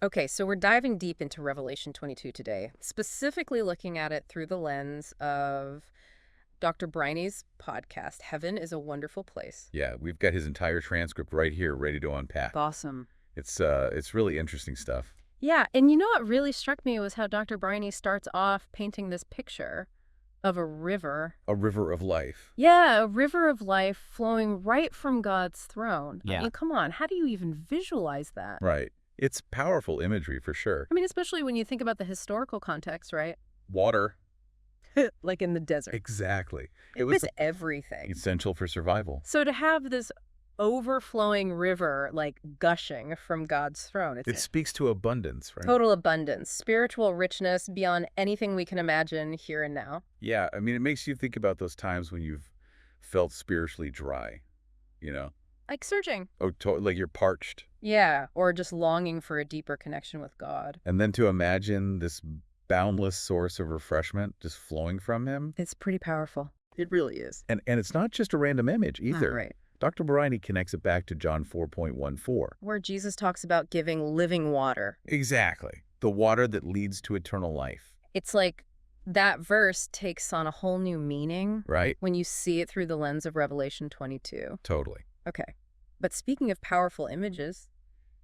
Okay, so we're diving deep into Revelation 22 today, specifically looking at it through the lens of Dr. Briney's podcast, Heaven is a Wonderful Place. Yeah, we've got his entire transcript right here ready to unpack. Awesome. It's really interesting stuff. Yeah, and you know what really struck me was how Dr. Briney starts off painting this picture of a river. A river of life. Yeah, a river of life flowing right from God's throne. I Yeah. mean, come on, how do you even visualize that? Right. It's powerful imagery for sure. I mean, especially when you think about the historical context, right? Water. Like in the desert. Exactly. It was everything. Essential for survival. So to have this overflowing river, like gushing from God's throne, It speaks to abundance, right? total abundance, spiritual richness beyond anything we can imagine here and now. Yeah, I mean, it makes you think about those times when you've felt spiritually dry, you know? Like surging. Oh, like you're parched. Yeah, or just longing for a deeper connection with God. And then to imagine this boundless source of refreshment just flowing from him. It's pretty powerful. It really is. And it's not just a random image either. Right. Dr. Briney connects it back to John 4.14. Where Jesus talks about giving living water. Exactly. The water that leads to eternal life. It's like that verse takes on a whole new meaning Right? when you see it through the lens of Revelation 22. Totally. Okay. But speaking of powerful images,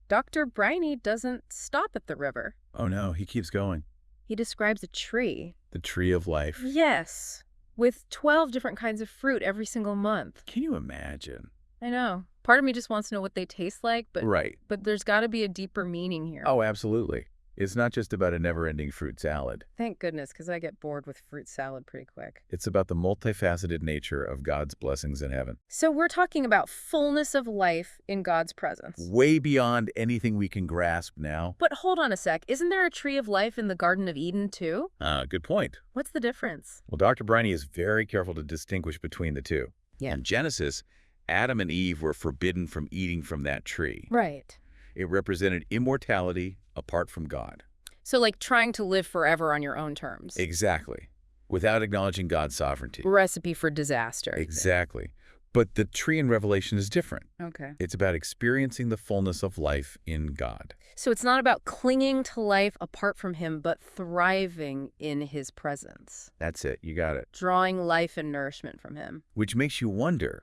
Dr. Briney doesn't stop at the river. Oh no, he keeps going. He describes a tree. The tree of life. Yes, with 12 different kinds of fruit every single month. Can you imagine? I know. Part of me just wants to know what they taste like, but Right. there's got to be a deeper meaning here. Oh, absolutely. It's not just about a never-ending fruit salad. Thank goodness, because I get bored with fruit salad pretty quick. It's about the multifaceted nature of God's blessings in heaven. So we're talking about fullness of life in God's presence. Way beyond anything we can grasp now. But hold on a sec. Isn't there a tree of life in the Garden of Eden, too? Good point. What's the difference? Well, Dr. Briney is very careful to distinguish between the two. Yeah. In Genesis, Adam and Eve were forbidden from eating from that tree. Right. It represented immortality apart from God. So like trying to live forever on your own terms. Exactly. Without acknowledging God's sovereignty. Recipe for disaster. Exactly. But the tree in Revelation is different. Okay. It's about experiencing the fullness of life in God. So it's not about clinging to life apart from him, but thriving in his presence. That's it. You got it. Drawing life and nourishment from him. Which makes you wonder,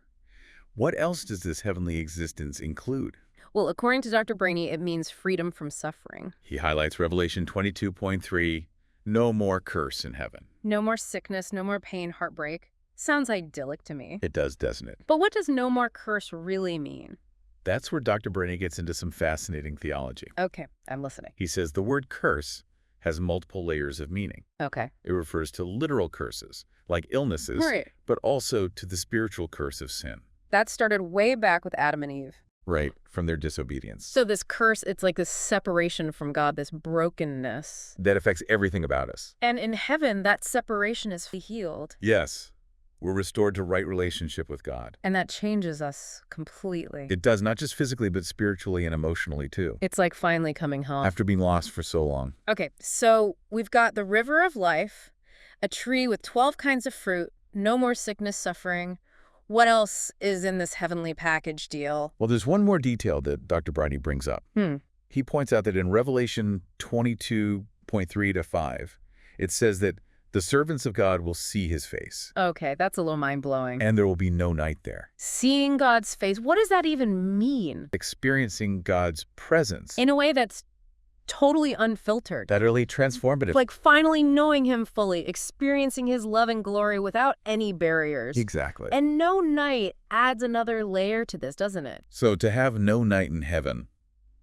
what else does this heavenly existence include? Well, according to Dr. Briney, it means freedom from suffering. He highlights Revelation 22.3, no more curse in heaven. No more sickness, no more pain, heartbreak. Sounds idyllic to me. It does, doesn't it? But what does no more curse really mean? That's where Dr. Briney gets into some fascinating theology. Okay, I'm listening. He says the word curse has multiple layers of meaning. Okay. It refers to literal curses, like illnesses, Right. but also to the spiritual curse of sin. That started way back with Adam and Eve. Right, from their disobedience. So this curse, it's like this separation from God, this brokenness. That affects everything about us. And in heaven, that separation is healed. Yes, we're restored to right relationship with God. And that changes us completely. It does, not just physically, but spiritually and emotionally too, It's like finally coming home. after being lost for so long. Okay, so we've got the river of life, a tree with 12 kinds of fruit, no more sickness, suffering. What else is in this heavenly package deal? Well, there's one more detail that Dr. Briney brings up. He points out that in Revelation 22.3 to 5, it says that the servants of God will see his face, Okay, that's a little mind-blowing. and there will be no night there. Seeing God's face, what does that even mean? Experiencing God's presence, In a way that's totally unfiltered. utterly transformative. Like finally knowing him fully, experiencing his love and glory without any barriers. Exactly. And no night adds another layer to this, doesn't it? So to have no night in heaven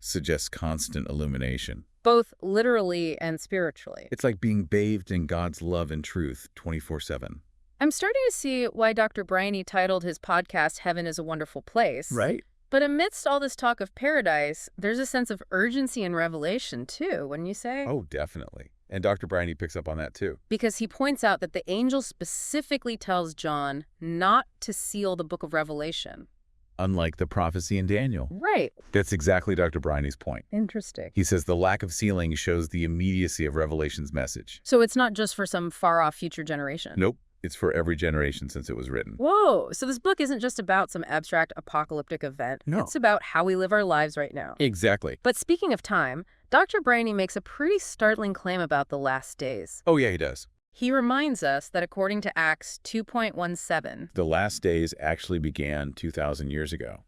suggests constant illumination. Both literally and spiritually. It's like being bathed in God's love and truth 24/7. I'm starting to see why Dr. Briney titled his podcast Heaven is a Wonderful Place. Right? But amidst all this talk of paradise, there's a sense of urgency in Revelation too, wouldn't you say? Oh, definitely. And Dr. Briney picks up on that too. Because he points out that the angel specifically tells John not to seal the book of Revelation. Unlike the prophecy in Daniel. Right. That's exactly Dr. Briney's point. Interesting. He says the lack of sealing shows the immediacy of Revelation's message. So it's not just for some far-off future generation. Nope. It's for every generation since it was written. Whoa, so this book isn't just about some abstract apocalyptic event. No. It's about how we live our lives right now. Exactly. But speaking of time, Dr. Briney makes a pretty startling claim about the last days. Oh, yeah, he does. He reminds us that according to Acts 2.17, The last days actually began 2,000 years ago.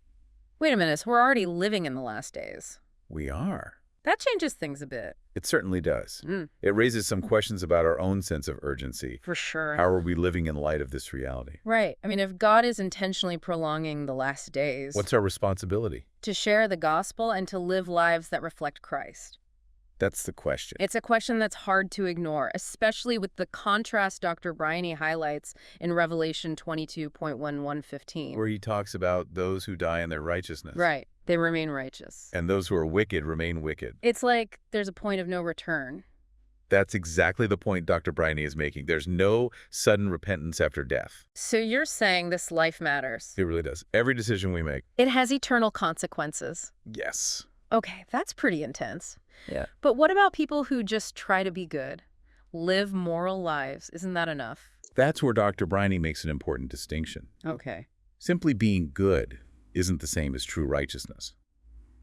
wait a minute, so we're already living in the last days. We are. That changes things a bit. It certainly does. Mm. It raises some questions about our own sense of urgency. For sure. How are we living in light of this reality? Right. I mean, if God is intentionally prolonging the last days, What's our responsibility? to share the gospel and to live lives that reflect Christ. That's the question. It's a question that's hard to ignore, especially with the contrast Dr. Briney highlights in Revelation 22.1115. Where he talks about those who die in their righteousness. Right. They remain righteous. And those who are wicked remain wicked. It's like there's a point of no return. That's exactly the point Dr. Briney is making. There's no sudden repentance after death. So you're saying this life matters. It really does. Every decision we make. It has eternal consequences. Yes. Okay, that's pretty intense. Yeah. But what about people who just try to be good? Live moral lives. Isn't that enough? That's where Dr. Briney makes an important distinction. Okay. Simply being good isn't the same as true righteousness.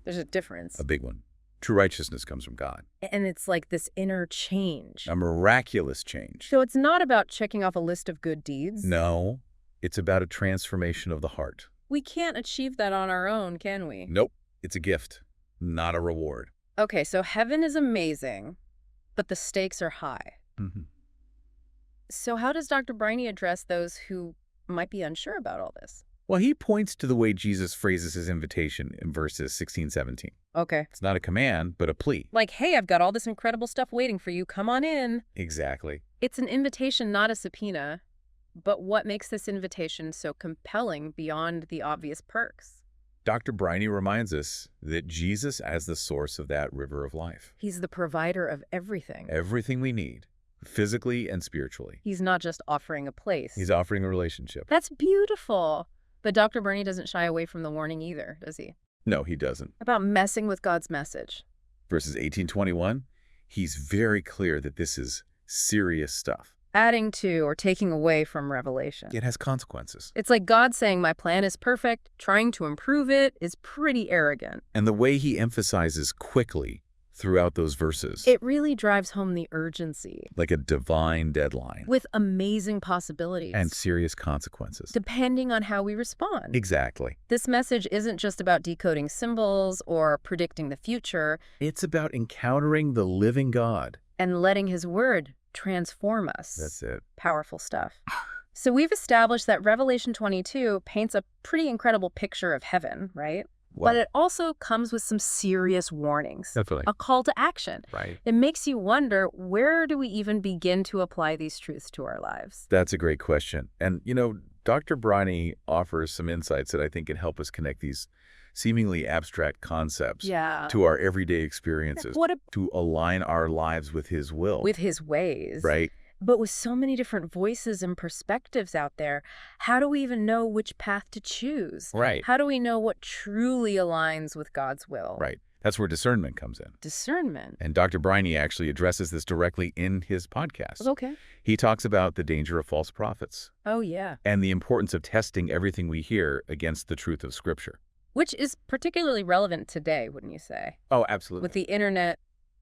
There's a difference. A big one. True righteousness comes from God. And it's like this inner change. A miraculous change. So it's not about checking off a list of good deeds? No, it's about a transformation of the heart. We can't achieve that on our own, can we? Nope. It's a gift, not a reward. Okay, so heaven is amazing, but the stakes are high. Mm-hmm. So how does Dr. Briney address those who might be unsure about all this? Well, he points to the way Jesus phrases his invitation in verses 16, 17. Okay. It's not a command, but a plea. Like, hey, I've got all this incredible stuff waiting for you. Come on in. Exactly. It's an invitation, not a subpoena. But what makes this invitation so compelling beyond the obvious perks? Dr. Briney reminds us that Jesus is the source of that river of life. He's the provider of everything. Everything we need, physically and spiritually. He's not just offering a place. He's offering a relationship. That's beautiful. But Dr. Briney doesn't shy away from the warning either, does he? No, he doesn't. About messing with God's message. Verses 18-21, he's very clear that this is serious stuff. Adding to or taking away from revelation. It has consequences. It's like God saying my plan is perfect, trying to improve it is pretty arrogant. And the way he emphasizes quickly throughout those verses. It really drives home the urgency. Like a divine deadline. With amazing possibilities. And serious consequences. Depending on how we respond. Exactly. This message isn't just about decoding symbols or predicting the future. It's about encountering the living God. And letting his word transform us. That's it. Powerful stuff. So we've established that Revelation 22 paints a pretty incredible picture of heaven, right? Wow. But it also comes with some serious warnings. Definitely. A call to action. Right. It makes you wonder, where do we even begin to apply these truths to our lives? That's a great question. And, Dr. Briney offers some insights that I think can help us connect these seemingly abstract concepts to our everyday experiences, to align our lives with his will. With his ways. Right. But with so many different voices and perspectives out there, how do we even know which path to choose? Right. How do we know what truly aligns with God's will? Right. That's where discernment comes in. Discernment. And Dr. Briney actually addresses this directly in his podcast. Okay. He talks about the danger of false prophets. Oh, yeah. And the importance of testing everything we hear against the truth of Scripture. Which is particularly relevant today, wouldn't you say? Oh, absolutely. With the internet,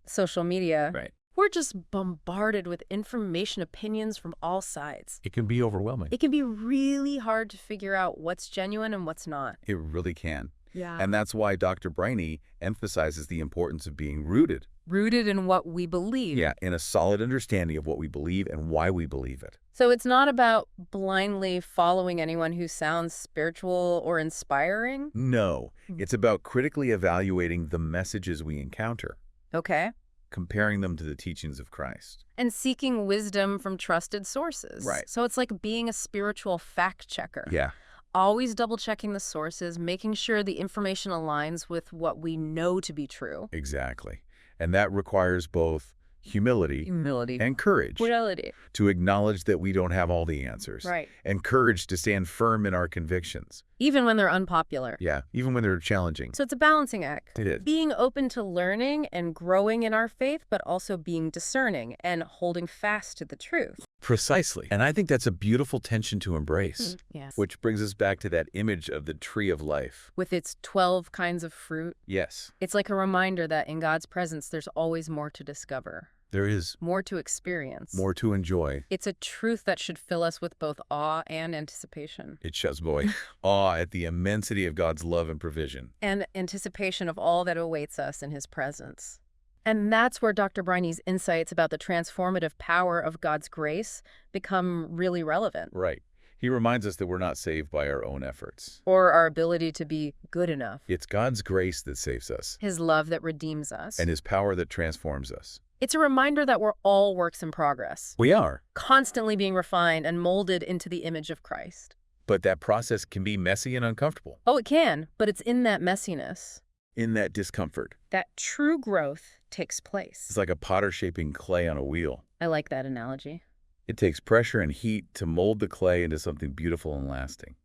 social media. Right. We're just bombarded with information, opinions from all sides. It can be overwhelming. It can be really hard to figure out what's genuine and what's not. It really can. Yeah. And that's why Dr. Briney emphasizes the importance of being rooted. Rooted in what we believe. Yeah, in a solid understanding of what we believe and why we believe it. So it's not about blindly following anyone who sounds spiritual or inspiring? No, it's about critically evaluating the messages we encounter. Okay. Comparing them to the teachings of Christ. And seeking wisdom from trusted sources. Right. So it's like being a spiritual fact checker. Yeah. Always double checking the sources, making sure the information aligns with what we know to be true. Exactly. And that requires both humility and courage. To acknowledge that we don't have all the answers. Right. And courage to stand firm in our convictions. Even when they're unpopular. Yeah, even when they're challenging. So it's a balancing act. It is. Being open to learning and growing in our faith, but also being discerning and holding fast to the truth. Precisely. And I think that's a beautiful tension to embrace. Yes. Which brings us back to that image of the tree of life. With its 12 kinds of fruit. Yes. It's like a reminder that in God's presence, there's always more to discover. There is. More to experience. More to enjoy. It's a truth that should fill us with both awe and anticipation. It shows, boy. Awe at the immensity of God's love and provision. And anticipation of all that awaits us in his presence. And that's where Dr. Briney's insights about the transformative power of God's grace become really relevant. Right. He reminds us that we're not saved by our own efforts. Or our ability to be good enough. It's God's grace that saves us. His love that redeems us. And his power that transforms us. It's a reminder that we're all works in progress. We are. Constantly being refined and molded into the image of Christ. But that process can be messy and uncomfortable. Oh, it can, but it's in that messiness, in that discomfort, that true growth takes place. It's like a potter shaping clay on a wheel. I like that analogy. It takes pressure and heat to mold the clay into something beautiful and lasting.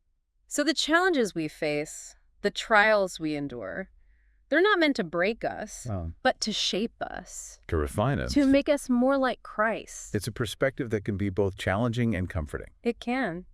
So the challenges we face, the trials we endure, they're not meant to break us, but to shape us. To refine us. To make us more like Christ. It's a perspective that can be both challenging and comforting. It can.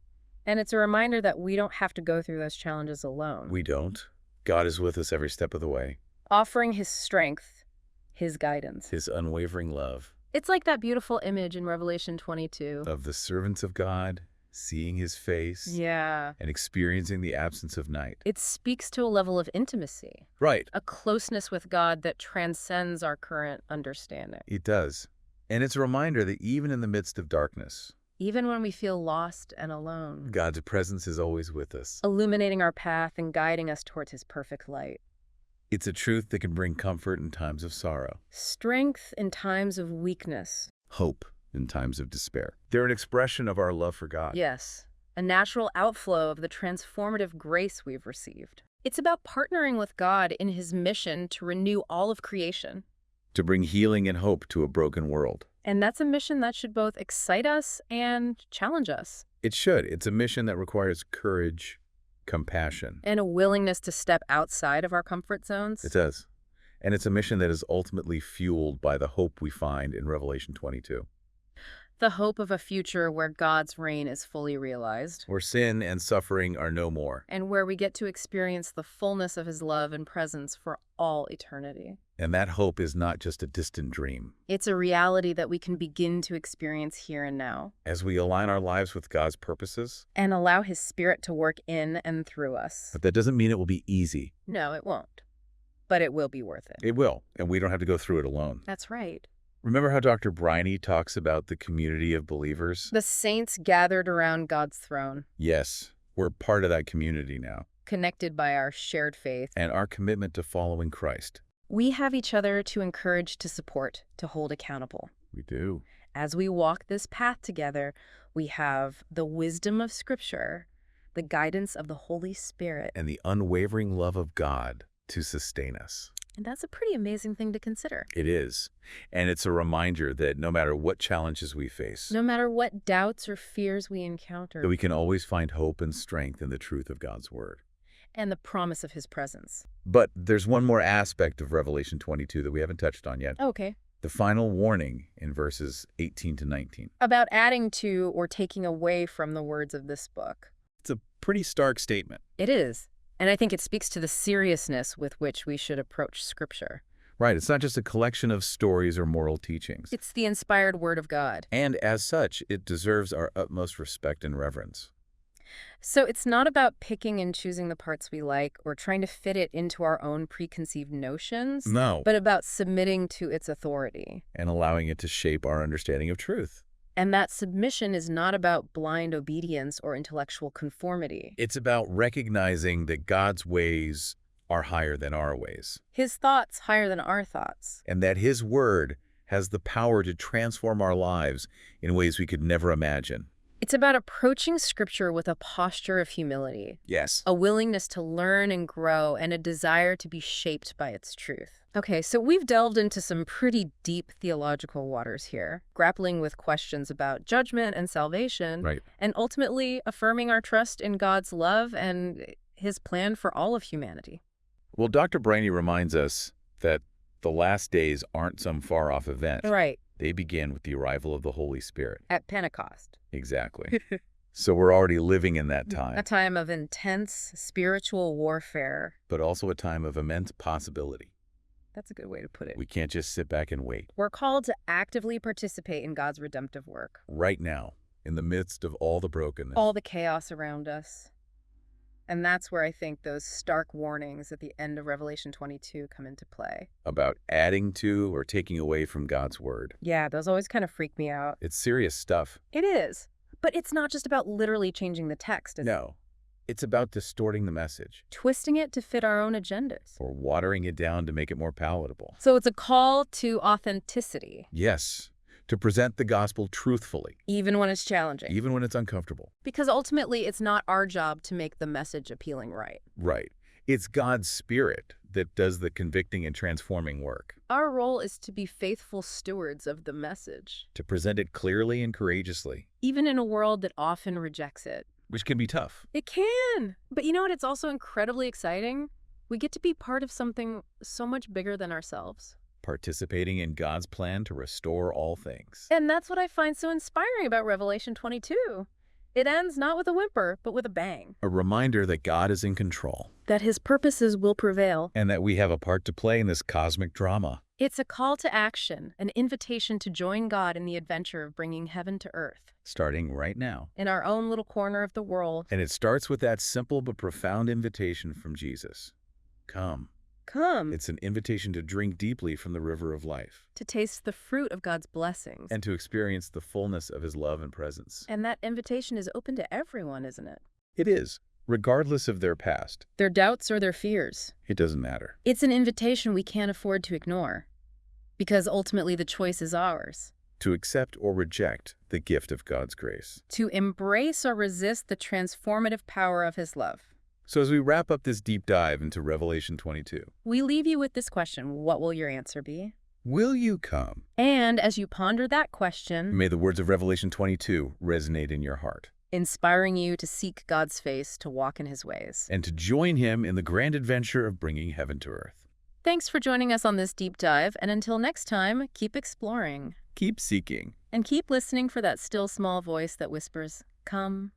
And it's a reminder that we don't have to go through those challenges alone. We don't. God is with us every step of the way. Offering his strength, his guidance. His unwavering love. It's like that beautiful image in Revelation 22. Of the servants of God, seeing his face. Yeah. And experiencing the absence of night. It speaks to a level of intimacy. Right. A closeness with God that transcends our current understanding. It does. And it's a reminder that even in the midst of darkness, even when we feel lost and alone, God's presence is always with us, illuminating our path and guiding us towards his perfect light. It's a truth that can bring comfort in times of sorrow, strength in times of weakness, hope in times of despair. They're an expression of our love for God. Yes, a natural outflow of the transformative grace we've received. It's about partnering with God in his mission to renew all of creation. To bring healing and hope to a broken world. And that's a mission that should both excite us and challenge us. It should. It's a mission that requires courage, compassion. And a willingness to step outside of our comfort zones. It does. And it's a mission that is ultimately fueled by the hope we find in Revelation 22. The hope of a future where God's reign is fully realized. Where sin and suffering are no more. And where we get to experience the fullness of his love and presence for all eternity. And that hope is not just a distant dream. It's a reality that we can begin to experience here and now. As we align our lives with God's purposes. And allow his Spirit to work in and through us. But that doesn't mean it will be easy. No, it won't. But it will be worth it. It will. And we don't have to go through it alone. That's right. Remember how Dr. Briney talks about the community of believers? The saints gathered around God's throne. Yes, we're part of that community now. Connected by our shared faith. And our commitment to following Christ. We have each other to encourage, to support, to hold accountable. We do. As we walk this path together, we have the wisdom of Scripture, the guidance of the Holy Spirit. And the unwavering love of God to sustain us. And that's a pretty amazing thing to consider. It is. And it's a reminder that no matter what challenges we face, no matter what doubts or fears we encounter, that we can always find hope and strength in the truth of God's word. And the promise of his presence. But there's one more aspect of Revelation 22 that we haven't touched on yet. Okay. The final warning in verses 18 to 19. About adding to or taking away from the words of this book. It's a pretty stark statement. It is. And I think it speaks to the seriousness with which we should approach Scripture. Right. It's not just a collection of stories or moral teachings. It's the inspired Word of God. And as such, it deserves our utmost respect and reverence. So it's not about picking and choosing the parts we like or trying to fit it into our own preconceived notions. No. But about submitting to its authority. And allowing it to shape our understanding of truth. And that submission is not about blind obedience or intellectual conformity. It's about recognizing that God's ways are higher than our ways. His thoughts higher than our thoughts. And that his word has the power to transform our lives in ways we could never imagine. It's about approaching Scripture with a posture of humility. Yes. A willingness to learn and grow and a desire to be shaped by its truth. Okay, so we've delved into some pretty deep theological waters here, grappling with questions about judgment and salvation, right, and ultimately affirming our trust in God's love and his plan for all of humanity. Well, Dr. Briney reminds us that the last days aren't some far-off event. Right. They begin with the arrival of the Holy Spirit. At Pentecost. Exactly. So we're already living in that time. A time of intense spiritual warfare. But also a time of immense possibility. That's a good way to put it. We can't just sit back and wait. We're called to actively participate in God's redemptive work. Right now, in the midst of all the brokenness. All the chaos around us. And that's where I think those stark warnings at the end of Revelation 22 come into play. About adding to or taking away from God's word. Yeah, those always kind of freak me out. It's serious stuff. It is. But it's not just about literally changing the text, is it? No. It's about distorting the message. Twisting it to fit our own agendas. Or watering it down to make it more palatable. So it's a call to authenticity. Yes. To present the gospel truthfully. Even when it's challenging. Even when it's uncomfortable. Because ultimately, it's not our job to make the message appealing, right? Right. It's God's Spirit that does the convicting and transforming work. Our role is to be faithful stewards of the message. To present it clearly and courageously. Even in a world that often rejects it. Which can be tough. It can. But you know what? It's also incredibly exciting. We get to be part of something so much bigger than ourselves. Participating in God's plan to restore all things. And that's what I find so inspiring about Revelation 22. It ends not with a whimper, but with a bang. A reminder that God is in control. That his purposes will prevail. And that we have a part to play in this cosmic drama. It's a call to action, an invitation to join God in the adventure of bringing heaven to earth. Starting right now. In our own little corner of the world. And it starts with that simple but profound invitation from Jesus. Come. Come. It's an invitation to drink deeply from the river of life. To taste the fruit of God's blessings. And to experience the fullness of his love and presence. And that invitation is open to everyone, isn't it? It is, regardless of their past. Their doubts or their fears. It doesn't matter. It's an invitation we can't afford to ignore. Because ultimately the choice is ours. To accept or reject the gift of God's grace. To embrace or resist the transformative power of his love. So as we wrap up this deep dive into Revelation 22, we leave you with this question. What will your answer be? Will you come? And as you ponder that question, may the words of Revelation 22 resonate in your heart. Inspiring you to seek God's face, to walk in his ways. And to join him in the grand adventure of bringing heaven to earth. Thanks for joining us on this deep dive. And until next time, keep exploring. Keep seeking. And keep listening for that still small voice that whispers, come.